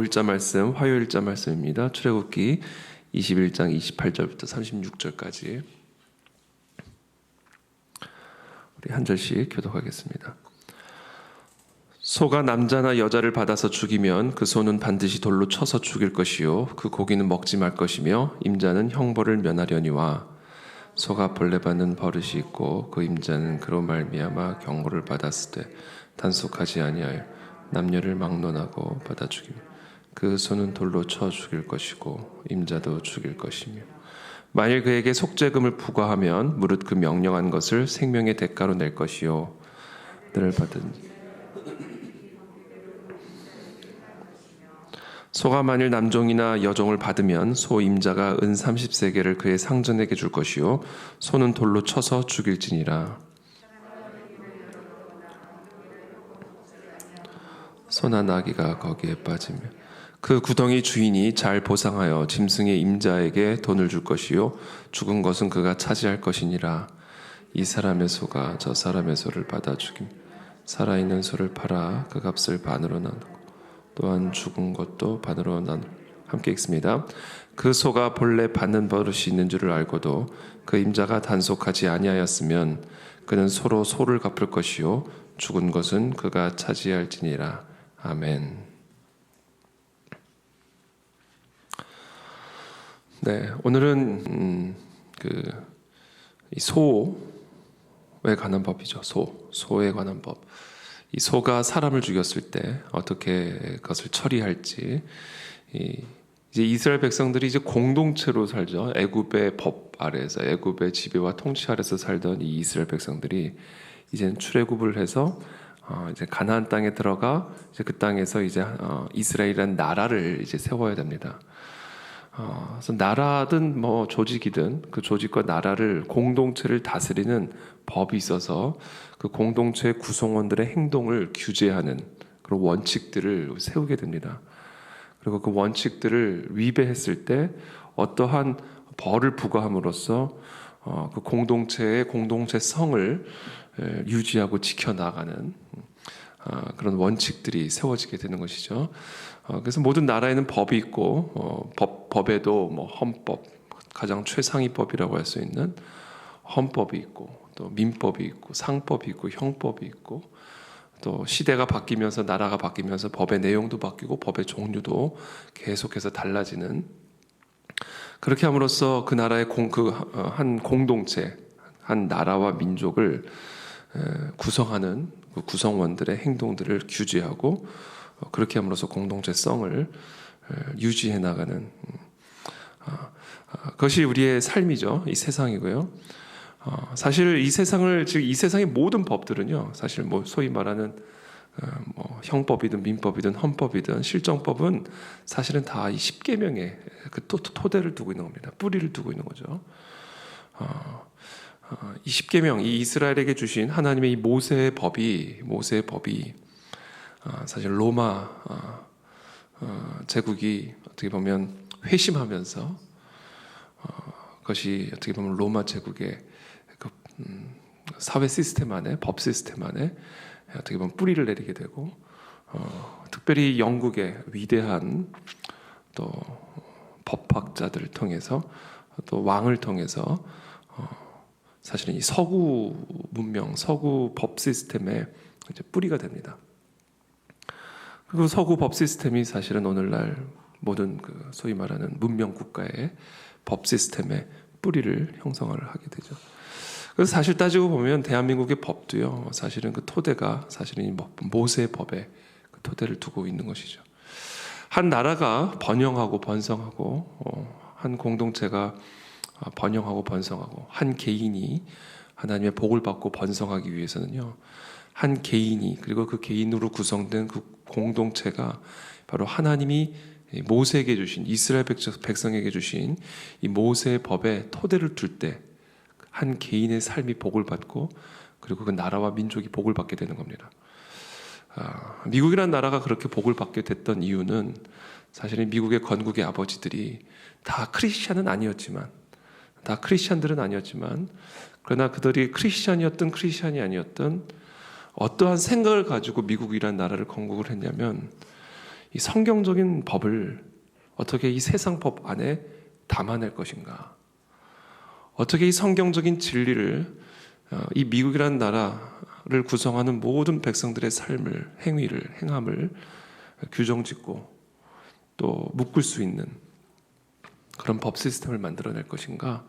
5일자 말씀, 화요일자 말씀입니다. 출애굽기 21장 28절부터 36절까지 우리 한 절씩 교독하겠습니다. 소가 남자나 여자를 받아서 죽이면 그 소는 반드시 돌로 쳐서 죽일 것이요 그 고기는 먹지 말 것이며 임자는 형벌을 면하려니와 소가 벌레 받는 버릇이 있고 그 임자는 그로 말미암아 경고를 받았을 때 단속하지 아니하여 남녀를 막론하고 받아 죽이며 그 소는 돌로 쳐 죽일 것이고 임자도 죽일 것이며 만일 그에게 속죄금을 부과하면 무릇 그 명령한 것을 생명의 대가로 낼 것이요 너를 받은 소가 만일 남종이나 여종을 받으면 소 임자가 은 30세겔을 그의 상전에게 줄 것이요 소는 돌로 쳐서 죽일지니라. 소나 나귀가 거기에 빠지며 그 구덩이 주인이 잘 보상하여 짐승의 임자에게 돈을 줄 것이요 죽은 것은 그가 차지할 것이니라. 이 사람의 소가 저 사람의 소를 받아 죽이며 살아있는 소를 팔아 그 값을 반으로 나누고 또한 죽은 것도 반으로 나누고 함께 읽습니다. 그 소가 본래 받는 버릇이 있는 줄을 알고도 그 임자가 단속하지 아니하였으면 그는 소로 소를 갚을 것이요 죽은 것은 그가 차지할지니라. 아멘. 네, 오늘은 이 소에 관한 법이죠. 소에 관한 법. 이 소가 사람을 죽였을 때 어떻게 그것을 처리할지. 이제 이스라엘 백성들이 이제 공동체로 살죠. 애굽의 법 아래에서, 애굽의 지배와 통치 아래서 살던 이 이스라엘 백성들이 이제는 출애굽을 해서 이제 가나안 땅에 들어가 이제 그 땅에서 이제 이스라엘이라는 나라를 이제 세워야 됩니다. 그래서 나라든 뭐 조직이든 그 조직과 나라를 공동체를 다스리는 법이 있어서 그 공동체의 구성원들의 행동을 규제하는 그런 원칙들을 세우게 됩니다. 그리고 그 원칙들을 위배했을 때 어떠한 벌을 부과함으로써 그 공동체의 공동체성을 유지하고 지켜나가는 그런 원칙들이 세워지게 되는 것이죠. 그래서 모든 나라에는 법이 있고 법에도 뭐 헌법, 가장 최상위법이라고 할 수 있는 헌법이 있고 또 민법이 있고 상법이 있고 형법이 있고 또 시대가 바뀌면서 나라가 바뀌면서 법의 내용도 바뀌고 법의 종류도 계속해서 달라지는 그렇게 함으로써 그 나라의 한 공동체, 한 나라와 민족을 구성하는 그 구성원들의 행동들을 규제하고 그렇게 함으로써 공동체성을 유지해 나가는 그것이 우리의 삶이죠. 이 세상이고요. 사실 이 세상을 즉 이 세상의 모든 법들은요. 사실 뭐 소위 말하는 뭐 형법이든 민법이든 헌법이든 실정법은 사실은 다 이 십계명의 그 토대를 두고 있는 겁니다. 뿌리를 두고 있는 거죠. 이 십계명, 이 이스라엘에게 주신 하나님의 이 모세의 법이 사실 로마 제국이 어떻게 보면 회심하면서 그것이 어떻게 보면 로마 제국의 그 사회 시스템 안에 법 시스템 안에 어떻게 보면 뿌리를 내리게 되고 특별히 영국의 위대한 또 법학자들을 통해서 또 왕을 통해서 사실은 이 서구 문명, 서구 법 시스템의 이제 뿌리가 됩니다. 그리고 서구 법 시스템이 사실은 오늘날 모든 그 소위 말하는 문명 국가의 법 시스템의 뿌리를 형성을 하게 되죠. 그래서 사실 따지고 보면 대한민국의 법도요, 사실은 그 토대가 사실은 이 모세의 법에 그 토대를 두고 있는 것이죠. 한 나라가 번영하고 번성하고 한 공동체가 번영하고 번성하고 한 개인이 하나님의 복을 받고 번성하기 위해서는요, 한 개인이 그리고 그 개인으로 구성된 그 공동체가 바로 하나님이 모세에게 주신 이스라엘 백성에게 주신 이 모세의 법에 토대를 둘 때 한 개인의 삶이 복을 받고 그리고 그 나라와 민족이 복을 받게 되는 겁니다. 미국이라는 나라가 그렇게 복을 받게 됐던 이유는 사실은 미국의 건국의 아버지들이 다 크리스찬은 아니었지만 다 크리스찬들은 아니었지만 그러나 그들이 크리스찬이었던 크리스찬이 아니었던 어떠한 생각을 가지고 미국이라는 나라를 건국을 했냐면 이 성경적인 법을 어떻게 이 세상 법 안에 담아낼 것인가? 어떻게 이 성경적인 진리를 이 미국이라는 나라를 구성하는 모든 백성들의 삶을, 행위를, 행함을 규정짓고 또 묶을 수 있는 그런 법 시스템을 만들어낼 것인가?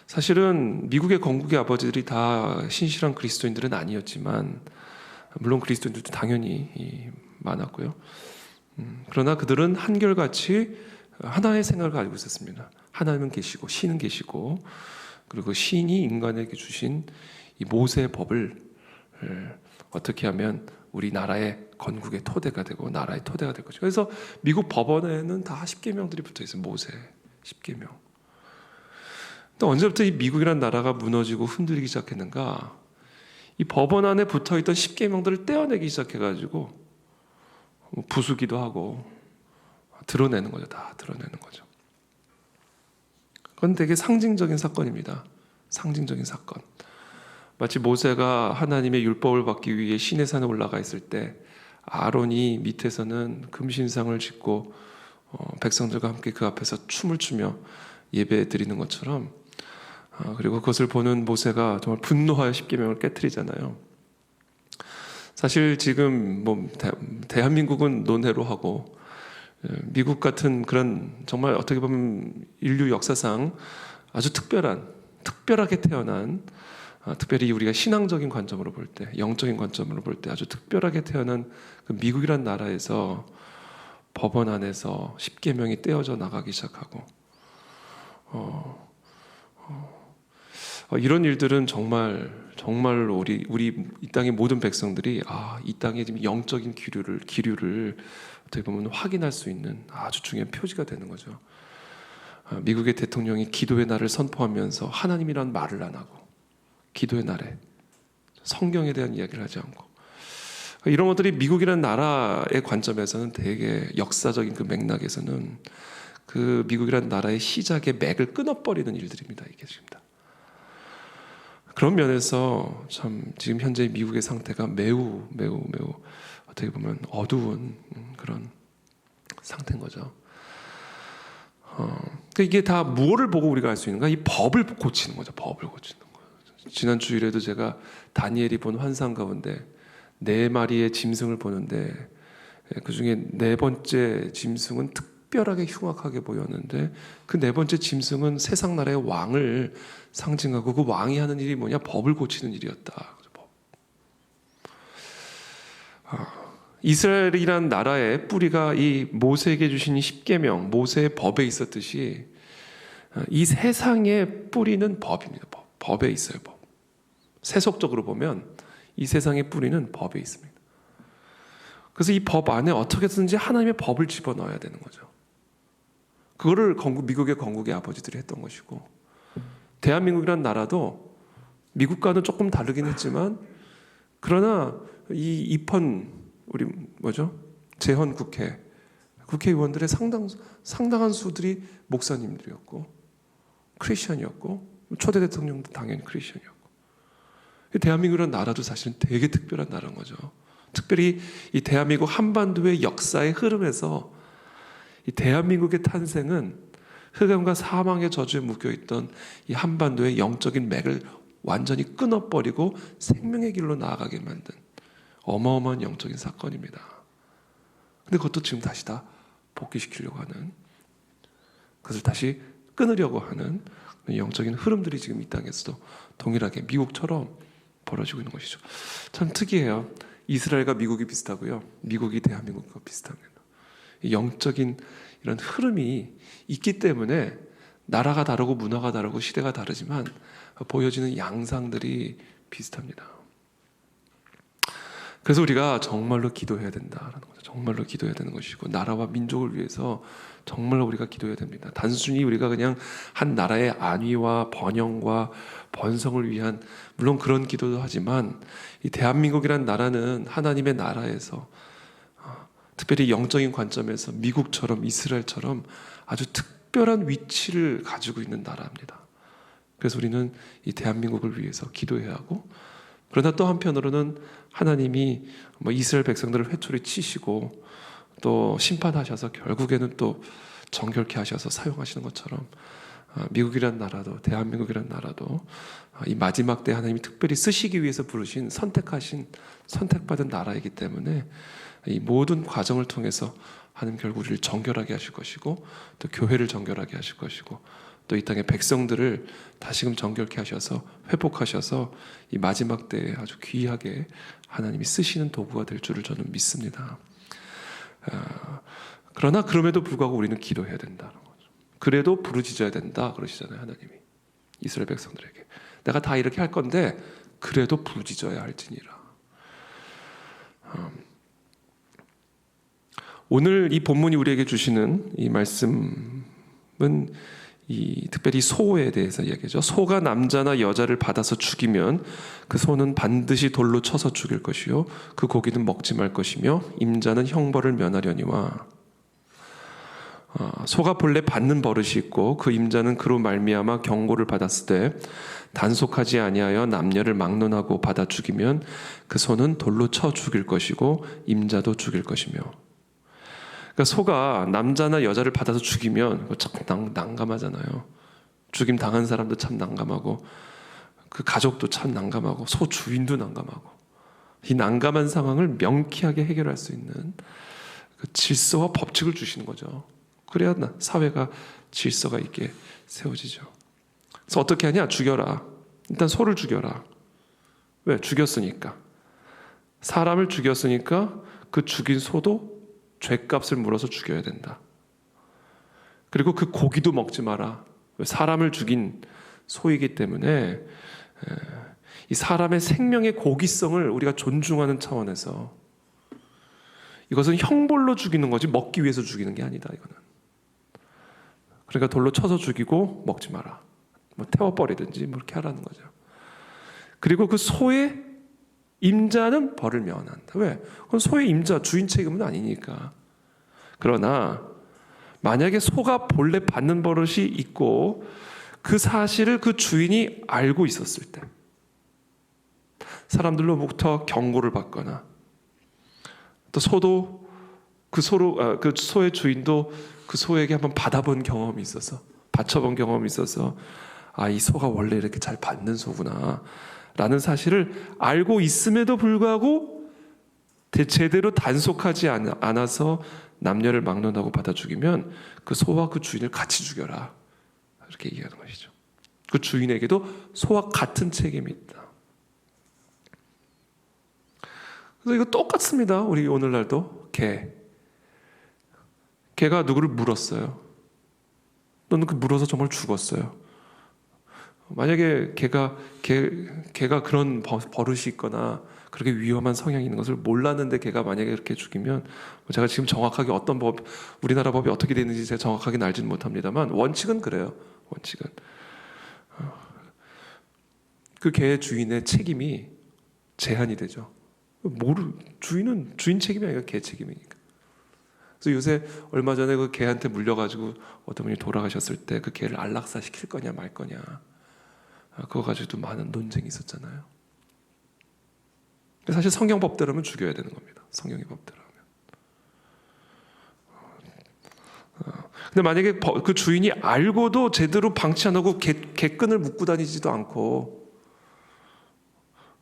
사실은 미국의 건국의 아버지들이 다 신실한 그리스도인들은 아니었지만, 물론 그리스도인들도 당연히 많았고요. 그러나 그들은 한결같이 하나의 생각을 가지고 있었습니다. 하나님은 계시고 신은 계시고, 그리고 신이 인간에게 주신 이 모세의 법을 어떻게 하면 우리 나라의 건국의 토대가 되고 나라의 토대가 될 것이죠. 그래서 미국 법원에는 다 십계명들이 붙어 있어요. 모세 십계명. 또 언제부터 이 미국이라는 나라가 무너지고 흔들리기 시작했는가? 이 법원 안에 붙어있던 십계명들을 떼어내기 시작해가지고 부수기도 하고 드러내는 거죠. 다 드러내는 거죠. 그건 되게 상징적인 사건입니다. 상징적인 사건. 마치 모세가 하나님의 율법을 받기 위해 시내산에 올라가 있을 때 아론이 밑에서는 금신상을 짓고 백성들과 함께 그 앞에서 춤을 추며 예배 드리는 것처럼, 그리고 그것을 보는 모세가 정말 분노하여 십계명을 깨트리잖아요. 사실 지금 대한민국은 논외로 하고, 미국 같은 그런 정말 어떻게 보면 인류 역사상 아주 특별하게 태어난, 특별히 우리가 신앙적인 관점으로 볼 때, 영적인 관점으로 볼 때 아주 특별하게 태어난 그 미국이란 나라에서 법원 안에서 십계명이 떼어져 나가기 시작하고, 이런 일들은 정말로 우리 이 땅의 모든 백성들이 이 땅의 지금 영적인 기류를 어떻게 보면 확인할 수 있는 아주 중요한 표지가 되는 거죠. 미국의 대통령이 기도의 날을 선포하면서 하나님이란 말을 안 하고, 기도의 날에 성경에 대한 이야기를 하지 않고, 이런 것들이 미국이라는 나라의 관점에서는 되게 역사적인 그 맥락에서는 그 미국이라는 나라의 시작의 맥을 끊어버리는 일들입니다. 이게 지금 다. 그런 면에서 참 지금 현재 미국의 상태가 매우 어떻게 보면 어두운 그런 상태인 거죠. 그러니까 이게 다 무엇을 보고 우리가 알 수 있는가? 이 법을 고치는 거죠. 법을 고치는 거예요. 지난 주일에도 제가 다니엘이 본 환상 가운데 4마리의 짐승을 보는데, 그 중에 4번째 짐승은 특별하게 흉악하게 보였는데, 그 4번째 짐승은 세상 나라의 왕을 상징하고, 그 왕이 하는 일이 뭐냐? 법을 고치는 일이었다. 이스라엘이란 나라의 뿌리가 이 모세에게 주신 이 십계명, 모세의 법에 있었듯이 이 세상의 뿌리는 법입니다. 법에 있어요. 법. 세속적으로 보면 이 세상의 뿌리는 법에 있습니다. 그래서 이 법 안에 어떻게든지 하나님의 법을 집어넣어야 되는 거죠. 그거를 미국의 건국의 아버지들이 했던 것이고, 대한민국이라는 나라도 미국과는 조금 다르긴 했지만, 그러나 이 입헌 우리 재헌 국회의원들의 상당한 수들이 목사님들이었고 크리스천이었고, 초대 대통령도 당연히 크리스천이었고, 대한민국이라는 나라도 사실은 되게 특별한 나라인 거죠. 특별히 이 대한민국 한반도의 역사의 흐름에서 이 대한민국의 탄생은 흑암과 사망의 저주에 묶여있던 이 한반도의 영적인 맥을 완전히 끊어버리고 생명의 길로 나아가게 만든 어마어마한 영적인 사건입니다. 근데 그것도 지금 다시 다 복귀시키려고 하는, 그것을 다시 끊으려고 하는 영적인 흐름들이 지금 이 땅에서도 동일하게 미국처럼 벌어지고 있는 것이죠. 참 특이해요. 이스라엘과 미국이 비슷하고요, 미국이 대한민국과 비슷합니다. 영적인 이런 흐름이 있기 때문에 나라가 다르고 문화가 다르고 시대가 다르지만 보여지는 양상들이 비슷합니다. 그래서 우리가 정말로 기도해야 된다라는 거죠. 정말로 기도해야 되는 것이고, 나라와 민족을 위해서 정말로 우리가 기도해야 됩니다. 단순히 우리가 그냥 한 나라의 안위와 번영과 번성을 위한, 물론 그런 기도도 하지만, 이 대한민국이란 나라는 하나님의 나라에서 특별히 영적인 관점에서 미국처럼 이스라엘처럼 아주 특별한 위치를 가지고 있는 나라입니다. 그래서 우리는 이 대한민국을 위해서 기도해야 하고, 그러나 또 한편으로는 하나님이 이스라엘 백성들을 회초리 치시고 또 심판하셔서 결국에는 또 정결케 하셔서 사용하시는 것처럼 미국이란 나라도, 대한민국이란 나라도 이 마지막 때 하나님이 특별히 쓰시기 위해서 부르신 선택받은 나라이기 때문에 이 모든 과정을 통해서 하나님 결국 우리를 정결하게 하실 것이고 또 교회를 정결하게 하실 것이고 또 이 땅의 백성들을 다시금 정결케 하셔서 회복하셔서 이 마지막 때에 아주 귀하게 하나님이 쓰시는 도구가 될 줄을 저는 믿습니다. 그러나 그럼에도 불구하고 우리는 기도해야 된다는 거죠. 그래도 부르짖어야 된다 그러시잖아요, 하나님이 이스라엘 백성들에게. 내가 다 이렇게 할 건데 그래도 부르짖어야 할지니라. 오늘 이 본문이 우리에게 주시는 이 말씀은 특별히 소에 대해서 이야기죠. 소가 남자나 여자를 받아서 죽이면 그 소는 반드시 돌로 쳐서 죽일 것이요 그 고기는 먹지 말 것이며 임자는 형벌을 면하려니와. 소가 본래 받는 버릇이 있고 그 임자는 그로 말미암아 경고를 받았을 때 단속하지 아니하여 남녀를 막론하고 받아 죽이면 그 소는 돌로 쳐 죽일 것이고 임자도 죽일 것이며. 그러니까 소가 남자나 여자를 받아서 죽이면 참 난감하잖아요. 죽임 당한 사람도 참 난감하고 그 가족도 참 난감하고 소 주인도 난감하고 이 난감한 상황을 명쾌하게 해결할 수 있는 그 질서와 법칙을 주시는 거죠. 그래야 사회가 질서가 있게 세워지죠. 그래서 어떻게 하냐? 죽여라. 일단 소를 죽여라. 왜? 죽였으니까. 사람을 죽였으니까 그 죽인 소도 죗값을 물어서 죽여야 된다. 그리고 그 고기도 먹지 마라. 사람을 죽인 소이기 때문에 이 사람의 생명의 고기성을 우리가 존중하는 차원에서 이것은 형벌로 죽이는 거지 먹기 위해서 죽이는 게 아니다. 이거는. 그러니까 돌로 쳐서 죽이고 먹지 마라. 태워버리든지 이렇게 하라는 거죠. 그리고 그 소의 임자는 벌을 면한다. 왜? 그건 소의 임자, 주인 책임은 아니니까. 그러나 만약에 소가 본래 받는 버릇이 있고 그 사실을 그 주인이 알고 있었을 때 사람들로부터 경고를 받거나 또 소도 그 소의 주인도 그 소에게 한번 받아본 경험이 있어서 바쳐본 경험이 있어서 이 소가 원래 이렇게 잘 받는 소구나 라는 사실을 알고 있음에도 불구하고 제대로 단속하지 않아서 남녀를 막론하고 받아 죽이면 그 소와 그 주인을 같이 죽여라 이렇게 얘기하는 것이죠. 그 주인에게도 소와 같은 책임이 있다. 그래서 이거 똑같습니다. 우리 오늘날도 개가 누구를 물었어요. 너는 그 물어서 정말 죽었어요. 만약에 개가 그런 버릇이 있거나 그렇게 위험한 성향이 있는 것을 몰랐는데 개가 만약에 그렇게 죽이면 제가 지금 정확하게 어떤 우리나라 법이 어떻게 되는지 제가 정확하게 알지는 못합니다만 원칙은 그래요. 원칙은 그 개의 주인의 책임이 제한이 되죠. 주인 책임이 아니라 개 책임이니까. 그래서 요새 얼마 전에 그 개한테 물려가지고 어떤 분이 돌아가셨을 때 그 개를 안락사 시킬 거냐 말 거냐 그거 가지고도 많은 논쟁이 있었잖아요. 사실 성경 법대로면 죽여야 되는 겁니다. 성경의 법대로 하면. 근데 만약에 그 주인이 알고도 제대로 방치 안 하고 개끈을 묶고 다니지도 않고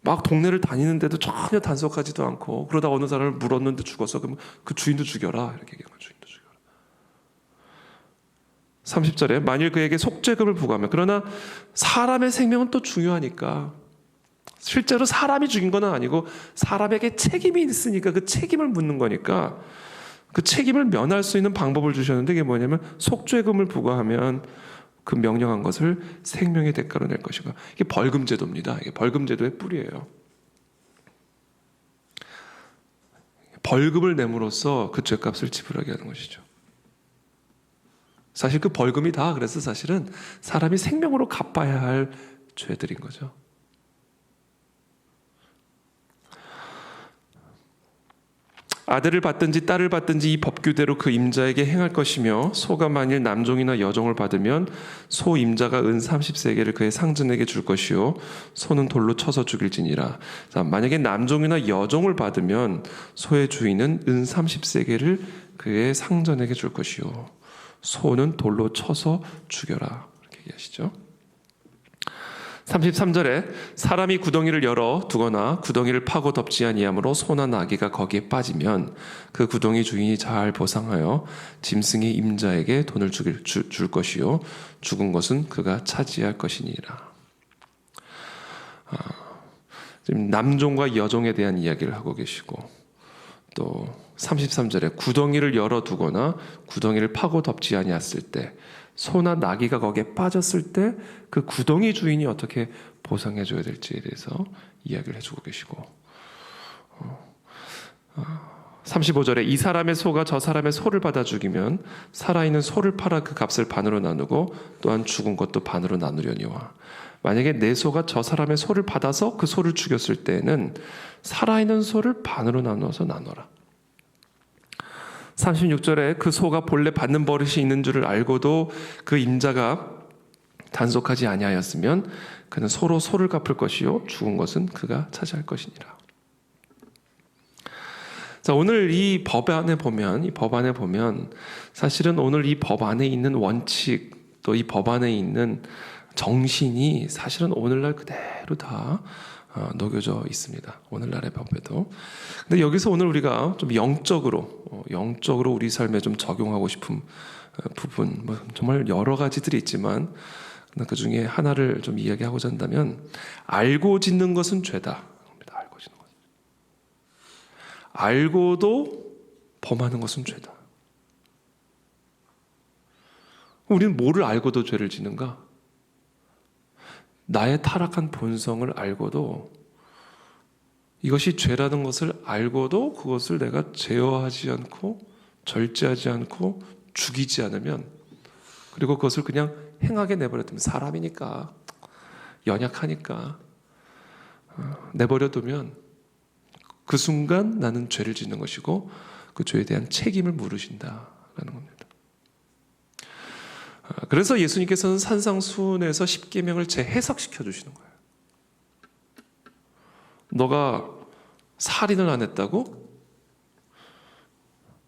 막 동네를 다니는데도 전혀 단속하지도 않고 그러다 어느 사람을 물었는데 죽었어. 그러면 그 주인도 죽여라. 이렇게 얘기하면 주인도 죽여라. 30절에 만일 그에게 속죄금을 부과하면 그러나 사람의 생명은 또 중요하니까 실제로 사람이 죽인 건 아니고 사람에게 책임이 있으니까 그 책임을 묻는 거니까 그 책임을 면할 수 있는 방법을 주셨는데 이게 뭐냐면 속죄금을 부과하면 그 명령한 것을 생명의 대가로 낼 것인가. 이게 벌금제도입니다. 이게 벌금제도의 뿌리예요. 벌금을 내므로써 그 죄값을 지불하게 하는 것이죠. 사실 그 벌금이 다 그래서 사실은 사람이 생명으로 갚아야 할 죄들인 거죠. 아들을 받든지 딸을 받든지 이 법규대로 그 임자에게 행할 것이며 소가 만일 남종이나 여종을 받으면 소 임자가 은 30세겔을 그의 상전에게 줄 것이요 소는 돌로 쳐서 죽일지니라. 자, 만약에 남종이나 여종을 받으면 소의 주인은 은 30세겔을 그의 상전에게 줄 것이요 소는 돌로 쳐서 죽여라. 이렇게 얘기하시죠. 33절에 사람이 구덩이를 열어 두거나 구덩이를 파고 덮지 아니하므로 소나 나귀가 거기에 빠지면 그 구덩이 주인이 잘 보상하여 짐승의 임자에게 돈을 줄 것이요 죽은 것은 그가 차지할 것이니라. 지금 남종과 여종에 대한 이야기를 하고 계시고 또 33절에 구덩이를 열어 두거나 구덩이를 파고 덮지 아니했을 때 소나 나귀가 거기에 빠졌을 때 그 구덩이 주인이 어떻게 보상해 줘야 될지에 대해서 이야기를 해주고 계시고 35절에 이 사람의 소가 저 사람의 소를 받아 죽이면 살아있는 소를 팔아 그 값을 반으로 나누고 또한 죽은 것도 반으로 나누려니와 만약에 내 소가 저 사람의 소를 받아서 그 소를 죽였을 때에는 살아있는 소를 반으로 나누어서 나눠라. 36절에 그 소가 본래 받는 버릇이 있는 줄을 알고도 그 임자가 단속하지 아니하였으면 그는 소로 소를 갚을 것이요 죽은 것은 그가 차지할 것이니라. 자, 오늘 이 법안에 보면 사실은 오늘 이 법 안에 있는 원칙 또 이 법 안에 있는 정신이 사실은 오늘날 그대로 다 녹여져 있습니다. 오늘날의 법에도. 근데 여기서 오늘 우리가 좀 영적으로 우리 삶에 좀 적용하고 싶은 부분, 뭐 정말 여러 가지들이 있지만 그 중에 하나를 좀 이야기하고자 한다면 알고 짓는 것은 죄다. 알고 짓는 것. 알고도 범하는 것은 죄다. 우리는 뭐를 알고도 죄를 짓는가? 나의 타락한 본성을 알고도 이것이 죄라는 것을 알고도 그것을 내가 제어하지 않고 절제하지 않고 죽이지 않으면 그리고 그것을 그냥 행하게 내버려두면 사람이니까 연약하니까 내버려두면 그 순간 나는 죄를 짓는 것이고 그 죄에 대한 책임을 물으신다라는 겁니다. 그래서 예수님께서는 산상수훈에서 십계명을 재해석시켜 주시는 거예요. 너가 살인을 안 했다고?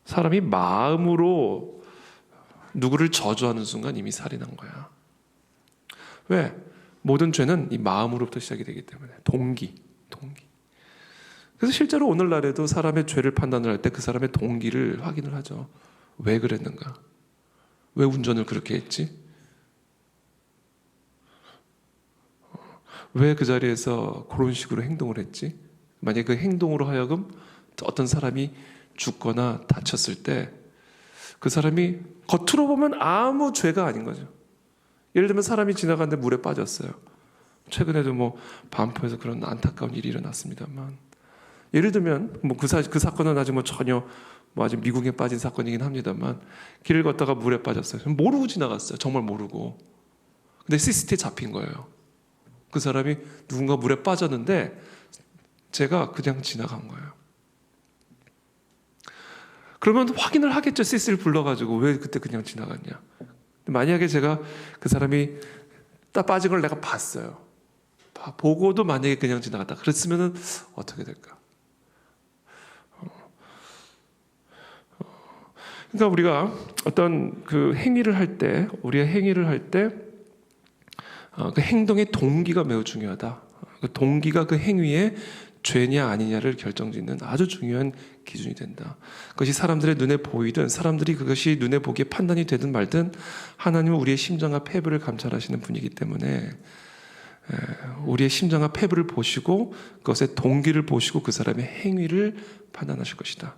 사람이 마음으로 누구를 저주하는 순간 이미 살인한 거야. 왜? 모든 죄는 이 마음으로부터 시작이 되기 때문에 동기. 그래서 실제로 오늘날에도 사람의 죄를 판단을 할 때 그 사람의 동기를 확인을 하죠. 왜 그랬는가? 왜 운전을 그렇게 했지? 왜 그 자리에서 그런 식으로 행동을 했지? 만약에 그 행동으로 하여금 어떤 사람이 죽거나 다쳤을 때 그 사람이 겉으로 보면 아무 죄가 아닌 거죠. 예를 들면 사람이 지나가는데 물에 빠졌어요. 최근에도 뭐 반포에서 그런 안타까운 일이 일어났습니다만 예를 들면 뭐 그 사건은 아직 뭐 전혀 뭐 아직 미국에 빠진 사건이긴 합니다만 길을 걷다가 물에 빠졌어요. 모르고 지나갔어요. 정말 모르고. 근데 CCTV에 잡힌 거예요. 그 사람이 누군가 물에 빠졌는데 제가 그냥 지나간 거예요. 그러면 확인을 하겠죠. CCTV를 불러가지고 왜 그때 그냥 지나갔냐. 만약에 제가 그 사람이 딱 빠진 걸 내가 봤어요. 보고도 만약에 그냥 지나갔다. 그랬으면 어떻게 될까? 그러니까 우리가 어떤 그 행위를 할 때, 우리의 행위를 할 때 그 행동의 동기가 매우 중요하다. 그 동기가 그 행위의 죄냐 아니냐를 결정짓는 아주 중요한 기준이 된다. 그것이 사람들의 눈에 보이든 사람들이 그것이 눈에 보기에 판단이 되든 말든 하나님은 우리의 심정과 패부를 감찰하시는 분이기 때문에 우리의 심정과 패부를 보시고 그것의 동기를 보시고 그 사람의 행위를 판단하실 것이다.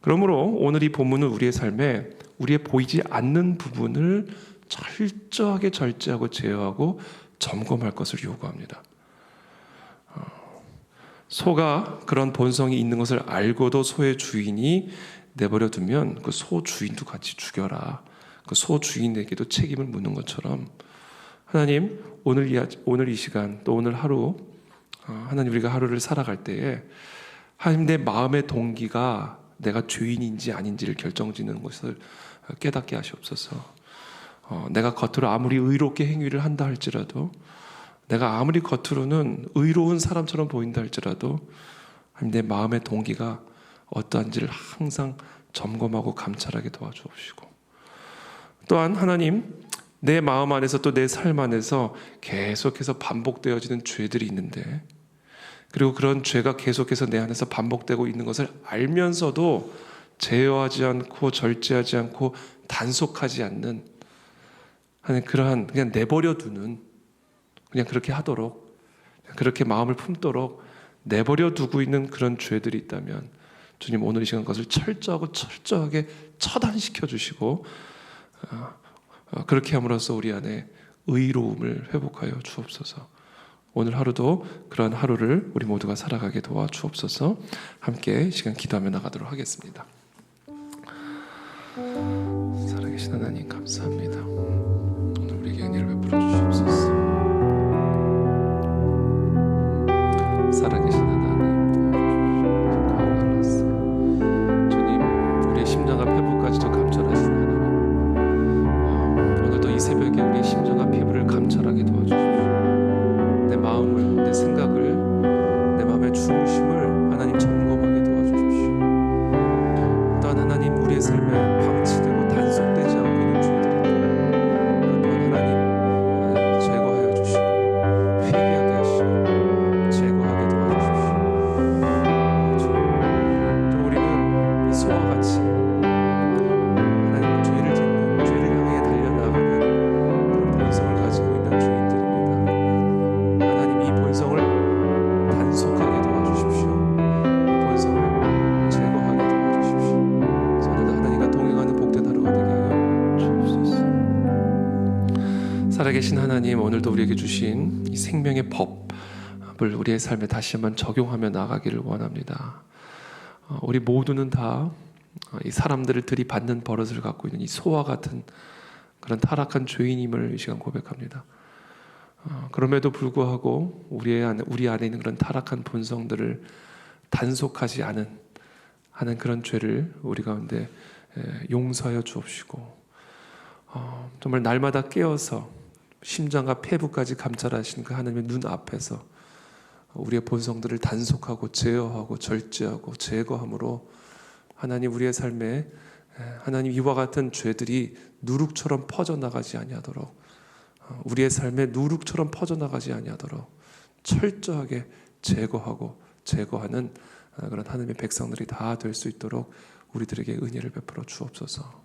그러므로 오늘 이 본문은 우리의 삶에 우리의 보이지 않는 부분을 철저하게 절제하고 제어하고 점검할 것을 요구합니다. 소가 그런 본성이 있는 것을 알고도 소의 주인이 내버려 두면 그 소 주인도 같이 죽여라. 그 소 주인에게도 책임을 묻는 것처럼 하나님 오늘 이 시간 또 오늘 하루 하나님 우리가 하루를 살아갈 때에 하나님 내 마음의 동기가 내가 죄인인지 아닌지를 결정짓는 것을 깨닫게 하시옵소서. 내가 겉으로 아무리 의롭게 행위를 한다 할지라도, 내가 아무리 겉으로는 의로운 사람처럼 보인다 할지라도 내 마음의 동기가 어떠한지를 항상 점검하고 감찰하게 도와주옵시고, 또한 하나님, 내 마음 안에서 또 내 삶 안에서 계속해서 반복되어지는 죄들이 있는데, 그리고 그런 죄가 계속해서 내 안에서 반복되고 있는 것을 알면서도 제어하지 않고 절제하지 않고 단속하지 않는, 하는 그러한 그냥 내버려 두는, 그냥 그렇게 하도록, 그렇게 마음을 품도록 내버려 두고 있는 그런 죄들이 있다면 주님, 오늘 이 시간 것을 철저하게 처단시켜 주시고 그렇게 함으로써 우리 안에 의로움을 회복하여 주옵소서. 오늘 하루도 그러한 하루를 우리 모두가 살아가게 도와주옵소서. 함께 시간 기도하며 나가도록 하겠습니다. 살아계신 하나님 감사합니다. 오늘 우리에게 은혜를 베풀어 주시옵소서. 살아계신 하나님 도와주십시오. 주님, 우리의 심령과 피부까지도 감찰하신 하나님, 오늘도 이 새벽에 우리의 심령과 피부를 감찰하게 도와주십시오. 내 마음을, 내 생각을, 내 마음의 중심을 하나님 점검하게 도와주십시오. 또한 하나님, 우리의 삶에 방치되고 단속되지 않고 있는 죄들이 있다면 그 또한 하나님 제거하여 주시고 회개하게 하시고 제거하게 도와주십시오. 또 우리는 이 소와 같이 하나님 죄를 짓는, 죄를 향해 달려나가는 그런 본성을 가지고 있는 죄인들입니다. 하나님, 이 본성을 단속하게 도와주십시오. 이 본성을 제거하게 도와주십시오. 오늘도 하나님과 동행하는 복된 하루가 되게 하여 주옵소서. 살아계신 하나님, 오늘도 우리에게 주신 이 생명의 법을 우리의 삶에 다시 한번 적용하며 나가기를 원합니다. 우리 모두는 다 이 사람들을 들이받는 버릇을 갖고 있는 이 소와 같은 그런 타락한 죄인임을 이 시간 고백합니다. 그럼에도 불구하고 우리 안에 있는 그런 타락한 본성들을 단속하지 하는 그런 죄를 우리 가운데 용서하여 주옵시고, 정말 날마다 깨어서 심장과 폐부까지 감찰하신 그 하나님의 눈 앞에서 우리의 본성들을 단속하고 제어하고 절제하고 제거함으로 하나님, 우리의 삶에 하나님 이와 같은 죄들이 누룩처럼 퍼져나가지 아니하도록, 우리의 삶에 누룩처럼 퍼져나가지 아니하도록 철저하게 제거하고 제거하는 그런 하나님의 백성들이 다 될 수 있도록 우리들에게 은혜를 베풀어 주옵소서.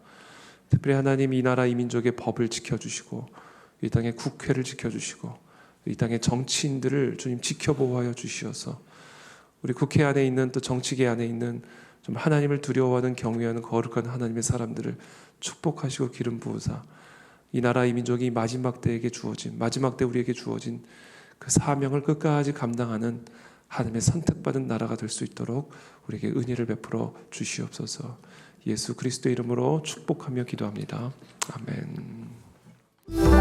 특별히 하나님, 이 나라 이 민족의 법을 지켜주시고 이 땅의 국회를 지켜주시고 이 땅의 정치인들을 주님 지켜보호하여 주시어서 우리 국회 안에 있는, 또 정치계 안에 있는 좀 하나님을 두려워하는 경외하는 거룩한 하나님의 사람들을 축복하시고 기름 부으사 이 나라 이 민족이 마지막 때 우리에게 주어진 그 사명을 끝까지 감당하는 하나님의 선택받은 나라가 될 수 있도록 우리에게 은혜를 베풀어 주시옵소서. 예수 그리스도의 이름으로 축복하며 기도합니다. 아멘.